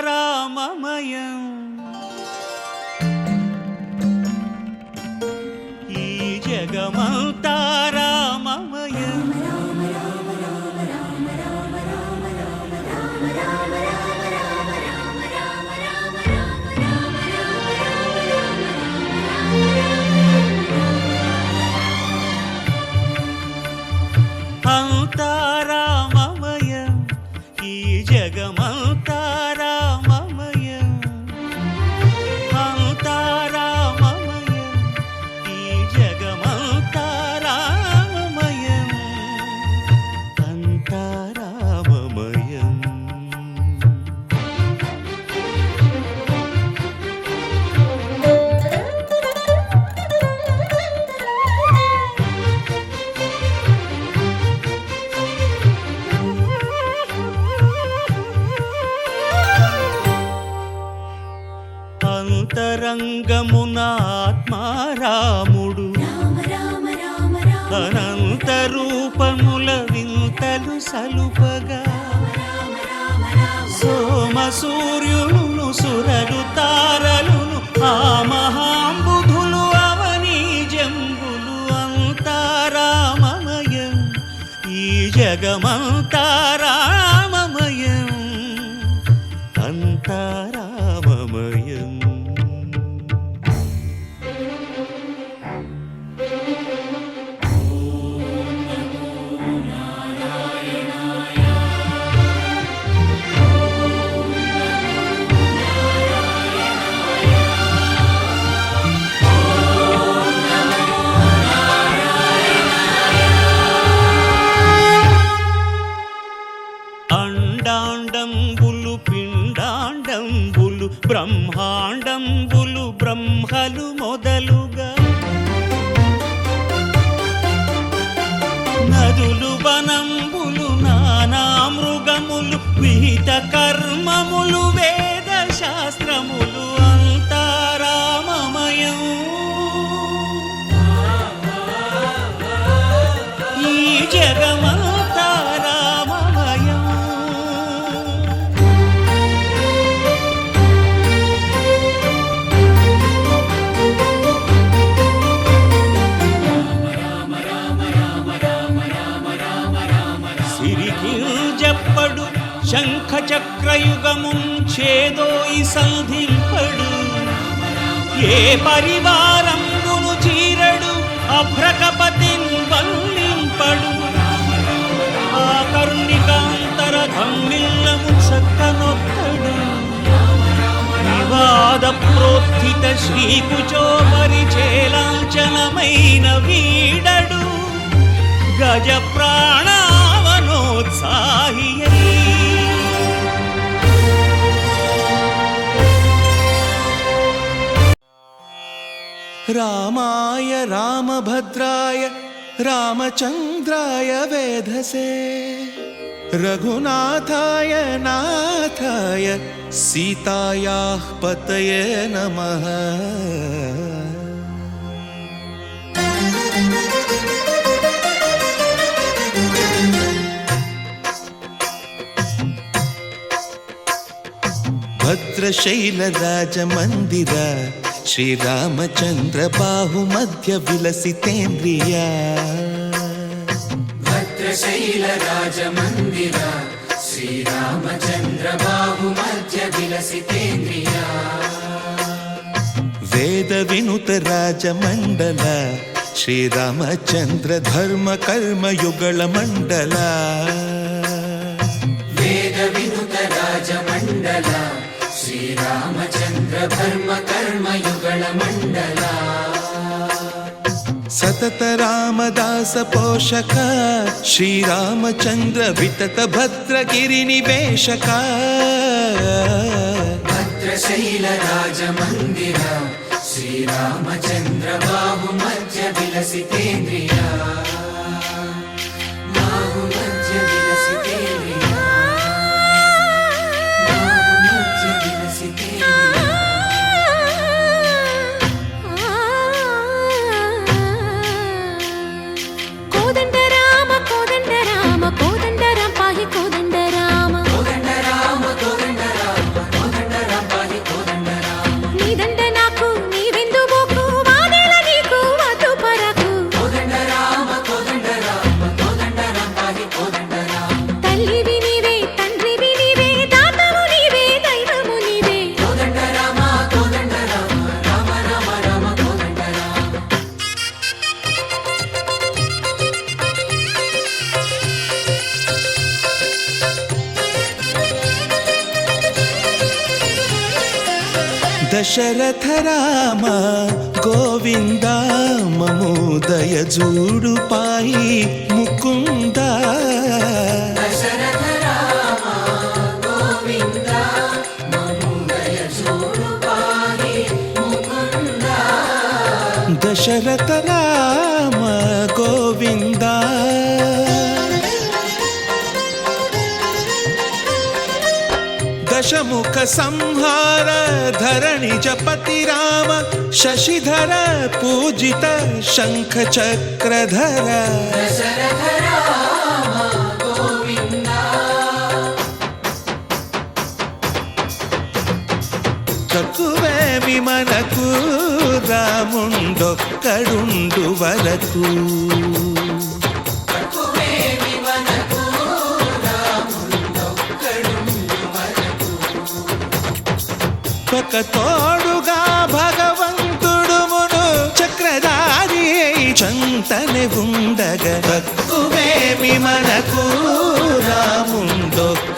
అంతారామమయం ఈ జగమంతారామమయం అంతారామమయం ఈ జగమంతారామమయం అంతారామమయం ఈ జగమంతారామమయం అంతారామమయం అంతరంగమున ఆత్మారాముడు అనంత రూపముల వింతలు సలుపగా సోమ సూర్యులను సురలు తారలును ఆ మహాంబుధులు అవనీ జంబులు అంతారామమయం ఈ జగమంతారామమయం అంతారామమయం అండాండంబులు పిండాండంబులు బ్రహ్మాండంబులు బ్రహ్మలు మొదలుగా నదులు వనంబులు నానా మృగములు విహిత కర్మములు వేద శాస్త్రములు అంతారామమయం ఈ జగమంతారామమయం సిరికింజప్పడు శంఖ చక్రయుగముం చేదోయి సంధింపడు ఏ పరివారంబును చీరడు అభ్రకపతిన్ వల్లింపడు ఆ కరుణికాంతర ధమ్మిల్లము చక్కనొక్కడు వివాద ప్రోత్థిత శ్రీకుచో పరిచేలాంఛనమైన వీడడు గజ ప్రాణావనోత్సాహియై రామాయ రామభద్రాయ రామచంద్రాయ వేధసే రఘునాథాయ నాథాయ సీతాయాః పతయే నమః భద్రశైల రాజమందిర శ్రీరామచంద్ర బాహుమధ్య విలసితేంద్రియ భద్రశైల రాజమందిర శ్రీరామచంద్ర బాహుమధ్య విలసితేంద్రియ వేద వినుత రాజమండల శ్రీరామచంద్ర ధర్మ కర్మయుగళ మండల వేద వినుత రాజమండల శ్రీరామచంద్ర ధర్మ కర్మయుగళ మండల సతత రామదాస పోషక శ్రీరామచంద్ర వితత భద్రగిరి నివేశక భద్రశైల రాజమందిర శ్రీరామచంద్ర బాహుమధ్య విలసితేంద్రియ బాహుమధ్య విలసితేంద్రియ బాహుమధ్య విలసితేంద్రియ కోదండ రామ కోదండ రామ కోదండ రామ పాహి కోదండ రామ కోదండ రామ కోదండ దశరథ రామ గోవింద మమోదయ జూడు పాయి ముకుంద దశరథ రామ గోవింద మమోదయ జూడు పాయి ముకుంద దశరథ రామ గోవింద దశముఖ సంహార ధరణి జపతి రామ శశిధర పూజిత శంఖ చక్రధర దశరథ రామ గోవింద తక్కువేమి మనకు రాముండొక్కడుండు వరకు తక్కువేమి మనకు రాముండొక్కడుండు వరకు ఒక తోడుగా భగవంతుడుమును చక్రధారి చంతనే ఉండగా తక్కువేమి మనకు రాముండొక్కడుండు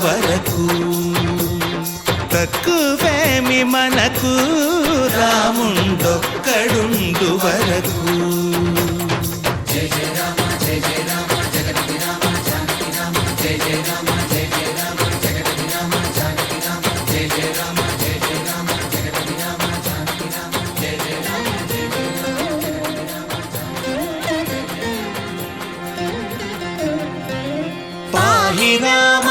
వరకు తక్కువేమి మనకు రాముండొక్కడుండు వరకు జయ జయ రామ జయ జయ రామ జగతి రామ జానకి రామ జయ జయ రామ జయ జయ రామ జగతి రామ జానకి రామ జయ జయ రామ జయ జయ రామ జగతి రామ జానకి రామ జయ జయ రామ జయ జయ రామ పాహి రామ